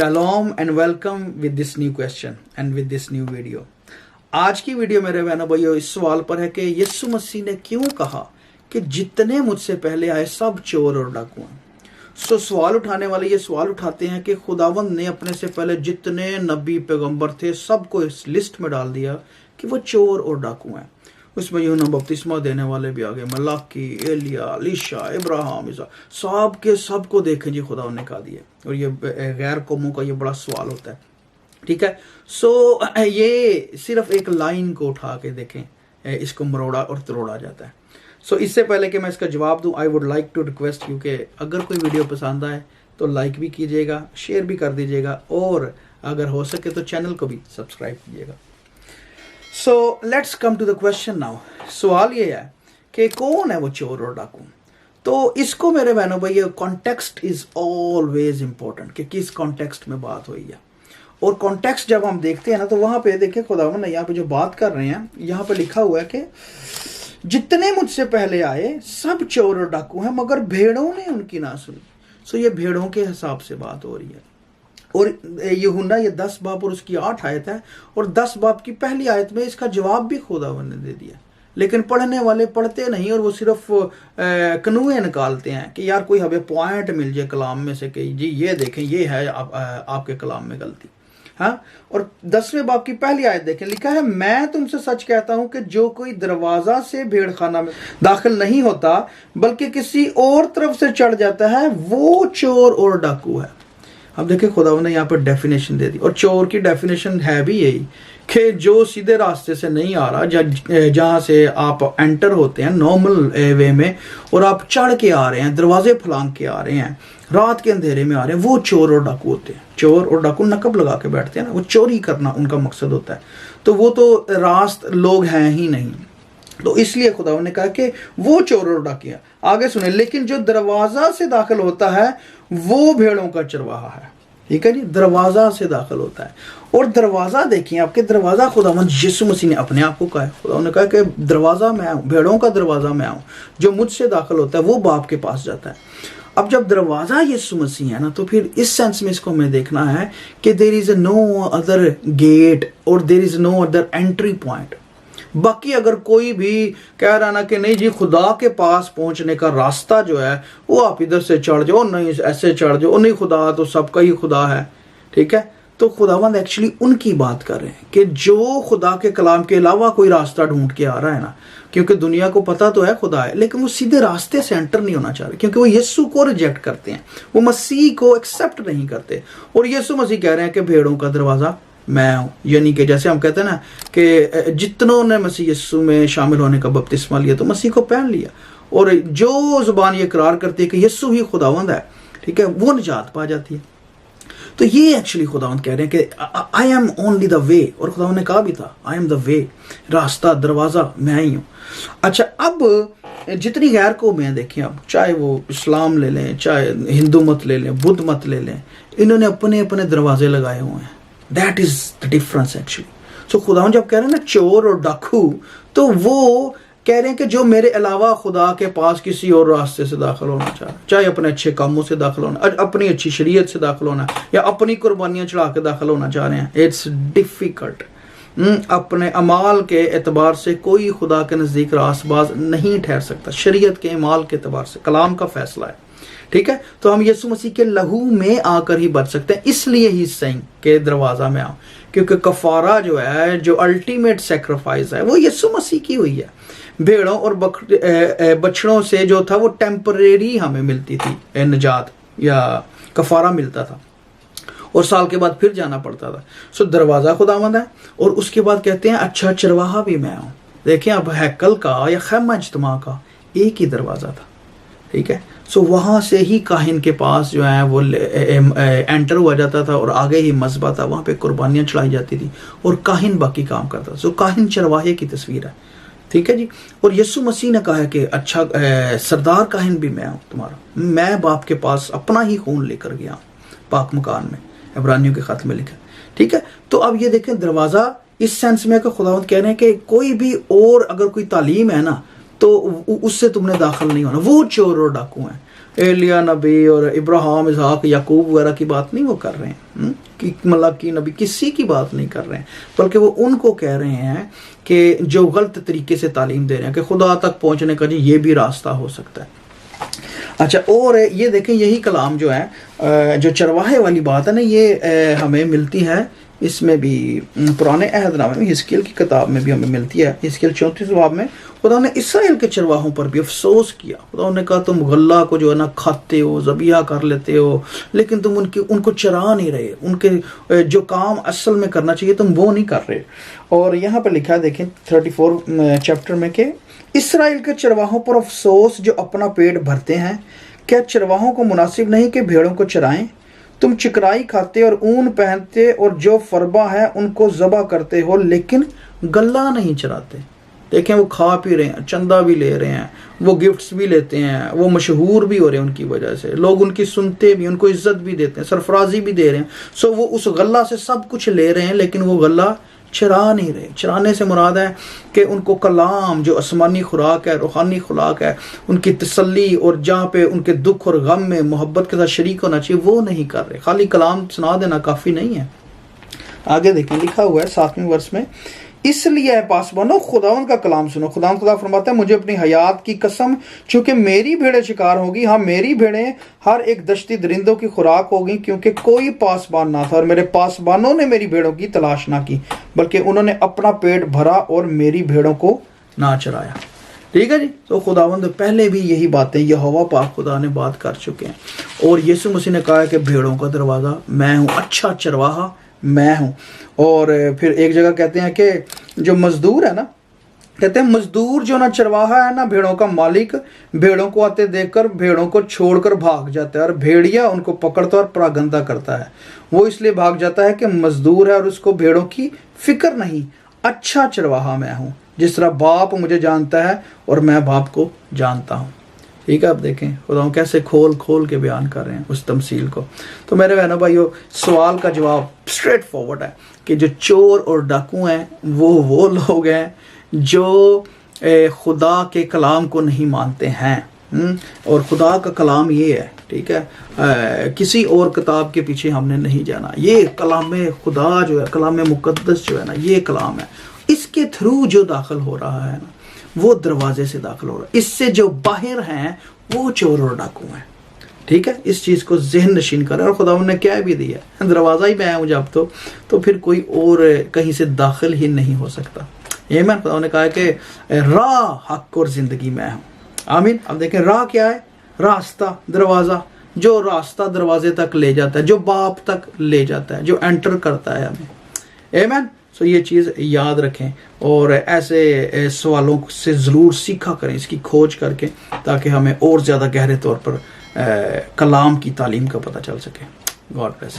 Shalom and welcome with this new question and with this new video. आज की video मेरे बहनों भाइयों इस सवाल पर है कि यीशु मसीह ने क्यों कहा कि जितने मुझसे पहले आए सब चोर और डाकू हैं। सवाल उठाने वाले ये सवाल उठाते हैं कि खुदावंद ने अपने से पहले जितने नबी पैगंबर थे सबको इस लिस्ट में डाल दिया कि वो चोर और डाकू हैं। उसमें यूहन्ना बपतिस्मा देने वाले भी आ गए, मलाकी, एलिया, अलीशा, इब्राहिम, ईसा, सब के सब को देखें जी खुदा ने कहा दिए। और ये गैर कौमों का ये बड़ा सवाल होता है, ठीक है। ये सिर्फ एक लाइन को उठा के देखें, इसको मरोड़ा और तरोड़ा जाता है। इससे पहले कि मैं इसका जवाब दूं, I would like to request you कि अगर कोई वीडियो पसंद आए तो लाइक भी कीजिएगा, शेयर भी कर दीजिएगा और अगर हो सके तो चैनल को भी सब्सक्राइब कीजिएगा। Let's come to the question now. सवाल ये है कि कौन है वो चोर और डाकू। तो इसको मेरे बहनों भाई कॉन्टेक्स्ट इज ऑलवेज इंपॉर्टेंट कि किस कॉन्टेक्स्ट में बात हुई है। और कॉन्टेक्स्ट जब हम देखते हैं ना तो वहां पे देखिए खुदावंद यहाँ पे जो बात कर रहे हैं, यहाँ पे लिखा हुआ है कि जितने मुझसे पहले आए सब चोर और डाकू हैं मगर भेड़ों ने उनकी ना सुनी। ये भेड़ों के हिसाब से बात हो रही है। और यूहन्ना ये 10 बाब और उसकी 8 आयत है, और 10 बाब की पहली आयत में इसका जवाब भी खुदावंद ने दे दिया, लेकिन पढ़ने वाले पढ़ते नहीं और वो सिर्फ कनुए निकालते हैं कि यार कोई हमें पॉइंट मिल जाए कलाम में से कि जी ये देखें ये है आपके कलाम में गलती। हाँ, और 10वें बाब की पहली आयत देखें, लिखा है मैं तुमसे सच कहता हूं कि जो कोई दरवाजा से भेड़खाना में दाखिल नहीं होता बल्कि किसी और तरफ से चढ़ जाता है वो चोर और डाकू है। अब देखिए खुदावंद ने यहाँ पर डेफिनेशन दे दी, और चोर की डेफिनेशन है भी यही कि जो सीधे रास्ते से नहीं आ रहा, जहाँ से आप एंटर होते हैं नॉर्मल वे में और आप चढ़ के आ रहे हैं, दरवाजे फलांग के आ रहे हैं, रात के अंधेरे में आ रहे हैं, वो चोर और डाकू होते हैं। चोर और डाकू नकब लगा के बैठते हैं ना, वो चोरी करना उनका मकसद होता है। तो वो तो रास्त लोग हैं ही नहीं, तो इसलिए खुदावंद ने कहा कि वो चोर और डाकिया। आगे सुने, लेकिन जो दरवाजा से दाखिल होता है वो भेड़ों का चरवाहा है। ठीक है जी, दरवाजा से दाखिल होता है। और दरवाजा देखिए आपके, दरवाजा खुदावंद यीशु मसीह ने अपने आप को कहा है। खुदावंद ने कहा कि दरवाजा मैं हूं, भेड़ों का दरवाजा मैं हूं, जो मुझसे दाखिल होता है वो बाप के पास जाता है। अब जब दरवाजा यीशु मसीह है ना, तो फिर इस सेंस में इसको हमें देखना है कि there is no other gate और there is no other entry point. बाकी अगर कोई भी कह रहा ना कि नहीं जी खुदा के पास पहुंचने का रास्ता जो है वो आप इधर से चढ़ जाओ, नहीं ऐसे चढ़ जाओ, नहीं खुदा तो सबका ही खुदा है, ठीक है। तो खुदावंद एक्चुअली उनकी बात कर रहे हैं कि जो खुदा के कलाम के अलावा कोई रास्ता ढूंढ के आ रहा है ना, क्योंकि दुनिया को पता तो है खुदा है लेकिन वो सीधे रास्ते से एंटर नहीं होना चाह रहे, क्योंकि वो यीशु को रिजेक्ट करते हैं, वो मसीह को एक्सेप्ट नहीं करते। और यीशु मसीह कह रहे हैं कि भेड़ों का दरवाजा मैं हूं, यानी कि जैसे हम कहते हैं ना कि जितनों ने मसीह यीशु में शामिल होने का बपतिस्मा लिया तो मसीह को पहन लिया, और जो जुबान ये इकरार करती है कि यीशु ही खुदावंद है, ठीक है, वो निजात पा जाती है। तो ये एक्चुअली खुदावंद कह रहे हैं कि I am only the way, और खुदावंद ने कहा भी था आई एम द वे, रास्ता दरवाजा मैं ही हूं। अच्छा, अब जितनी गैर कौमें देखें, अब चाहे वो इस्लाम ले लें, चाहे हिंदू मत ले लें, बुद्ध मत ले लें, इन्होंने अपने अपने दरवाजे लगाए हुए हैं। That is the difference actually. खुदावंद जब कह रहे हैं ना चोर और डाकू, तो वो कह रहे हैं कि जो मेरे अलावा खुदा के पास किसी और रास्ते से दाखिल होना चाह रहा है, चाहे अपने अच्छे कामों से दाखिल होना, अपनी अच्छी शरीयत से दाखिल होना, या अपनी कुर्बानियां चढ़ा के दाखिल होना चाह रहे हैं, इट्स डिफिकल्ट। अपने अमाल के एतबार से कोई खुदा के नज़दीक रासबाज नहीं ठहर सकता, शरीयत के अमाल के एतबार से कलाम का फैसला है, ठीक है। तो हम यीशु मसीह के लहू में आकर ही बच सकते हैं, इसलिए ही सही के दरवाजा में आओ, क्योंकि कफारा जो है, जो अल्टीमेट सेक्रीफाइस है, वो यीशु मसीह की हुई है। भेड़ों और बछड़ों से जो था वो टेम्परेरी हमें मिलती थी निजात या कफारा मिलता था, और साल के बाद फिर जाना पड़ता था। दरवाजा खुदावंद है, और उसके बाद कहते हैं अच्छा चरवाहा भी मैं हूं। देखें, अब हैकल का या खैमा इज्तिमा का एक ही दरवाजा था, ठीक है। वहां से ही काहिन के पास जो है वो एंटर हुआ जाता था, और आगे ही मस्बा था, वहां पे कुर्बानियां चढ़ाई जाती थी और काहिन बाकी काम करता था। काहिन चरवाहे की तस्वीर है, ठीक है जी। और यीशु मसीह ने कहा है कि अच्छा सरदार काहिन भी मैं हूं तुम्हारा, मैं बाप के पास अपना ही खून लेकर गया पाक मकान में, इब्रानियों के खत में लिखा, ठीक है। तो अब ये देखें, दरवाजा इस सेंस में कि खुदावंद कह रहे हैं कि कोई भी और अगर कोई तालीम है ना तो उससे तुमने दाखिल नहीं होना, वो चोर और डाकू हैं। एलिया नबी और इब्राहिम, इसहाक, याकूब वगैरह की बात नहीं वो कर रहे हैं कि मलाकी नबी, किसी की बात नहीं कर रहे हैं, बल्कि वो उनको कह रहे हैं कि जो गलत तरीके से तालीम दे रहे हैं कि खुदा तक पहुंचने का जी ये भी रास्ता हो सकता है। अच्छा, और ये देखें यही कलाम जो है, जो चरवाहे वाली बात है ना, ये हमें मिलती है इसमें भी पुराने अहदनामे में, हिस्कियल की किताब में भी हमें मिलती है। हिस्कियल 34 बाब में खुदा ने इसराइल के चरवाहों पर भी अफसोस किया। खुदा ने कहा तुम गल्ला को जो है ना खाते हो, ज़बिया कर लेते हो, लेकिन तुम उनको चरा नहीं रहे, उनके जो काम असल में करना चाहिए तुम वो नहीं कर रहे। और यहाँ पर लिखा है देखें 34 चैप्टर में कि इसराइल के चरवाहों पर अफसोस जो अपना पेट भरते हैं, क्या चरवाहों को मुनासिब नहीं कि भेड़ों को चराएं? तुम चिकराई खाते और ऊन पहनते और जो फरबा है उनको ज़बा करते हो, लेकिन गल्ला नहीं चराते। देखें वो खा पी रहे हैं, चंदा भी ले रहे हैं, वो गिफ्ट्स भी लेते हैं, वो मशहूर भी हो रहे हैं उनकी वजह से, लोग उनकी सुनते भी, उनको इज्जत भी देते हैं, सरफराजी भी दे रहे हैं। सो वो उस गल्ला से सब कुछ ले रहे हैं, लेकिन वो गल्ला चरा नहीं रहे। चराने से मुराद है कि उनको कलाम जो आसमानी खुराक है, रूहानी खुराक है, उनकी तसल्ली और जहाँ पे उनके दुख और गम में मोहब्बत के साथ शरीक होना चाहिए वो नहीं कर रहे। खाली कलाम सुना देना काफ़ी नहीं है। आगे देखें लिखा हुआ है 7वें वर्ष में, इसलिए पासबानो खुदावंद का कलाम सुनो। खुदा फरमाता है मुझे अपनी हयात की कसम, चूंकि मेरी भेड़ें शिकार होगी, हाँ मेरी भेड़ें हर एक दश्ती दरिंदों की खुराक होगी, क्योंकि कोई पासबान ना था और मेरे पासबानों ने मेरी भेड़ों की तलाश ना की, बल्कि उन्होंने अपना पेट भरा और मेरी भेड़ों को ना चराया। ठीक है जी। तो खुदावंद पहले भी यही बातें यहोवा पाक खुदा ने बात कर चुके हैं, और यीशु मसीह ने कहा है कि भेड़ों का दरवाज़ा मैं हूँ, अच्छा चरवाहा मैं हूँ। और फिर एक जगह कहते हैं कि जो मजदूर है ना, कहते हैं मजदूर जो ना चरवाहा है ना भेड़ों का मालिक, भेड़ों को आते देखकर भेड़ों को छोड़कर भाग जाता है और भेड़िया उनको पकड़ता और परागंदा करता है। वो इसलिए भाग जाता है कि मजदूर है और उसको भेड़ों की फिक्र नहीं। अच्छा चरवाहा मैं हूँ, जिस तरह बाप मुझे जानता है और मैं बाप को जानता हूँ। ठीक है, आप देखें खुदा कैसे खोल खोल के बयान कर रहे हैं उस तमसील को। तो मेरे बहनों भाइयों, सवाल का जवाब स्ट्रेट फॉरवर्ड है कि जो चोर और डाकू हैं वो लोग हैं जो खुदा के कलाम को नहीं मानते हैं। और खुदा का कलाम ये है, ठीक है, किसी और किताब के पीछे हमने नहीं जाना। ये कलाम खुदा जो है, कलाम मुकद्दस जो है ना, ये कलाम है। इसके थ्रू जो दाखिल हो रहा है ना, वो दरवाजे से दाखिल हो रहा है। इससे जो बाहर हैं वो चोर और डाकू हैं। ठीक है, इस चीज़ को जहन नशीन करें। और खुदा ने क्या भी दिया, दरवाज़ा ही मैं हूँ जब तो फिर कोई और कहीं से दाखिल ही नहीं हो सकता। ये मैं खुदा ने कहा है कि राह, हक और ज़िंदगी मैं हूँ। आमीन। अब देखें राह क्या है, रास्ता, दरवाज़ा, जो रास्ता दरवाजे तक ले जाता है, जो बाप तक ले जाता है, जो एंटर करता है हमें। आमीन। सो ये चीज़ याद रखें और ऐसे सवालों से ज़रूर सीखा करें, इसकी खोज करके, ताकि हमें और ज़्यादा गहरे तौर पर कलाम की तालीम का पता चल सके। God bless.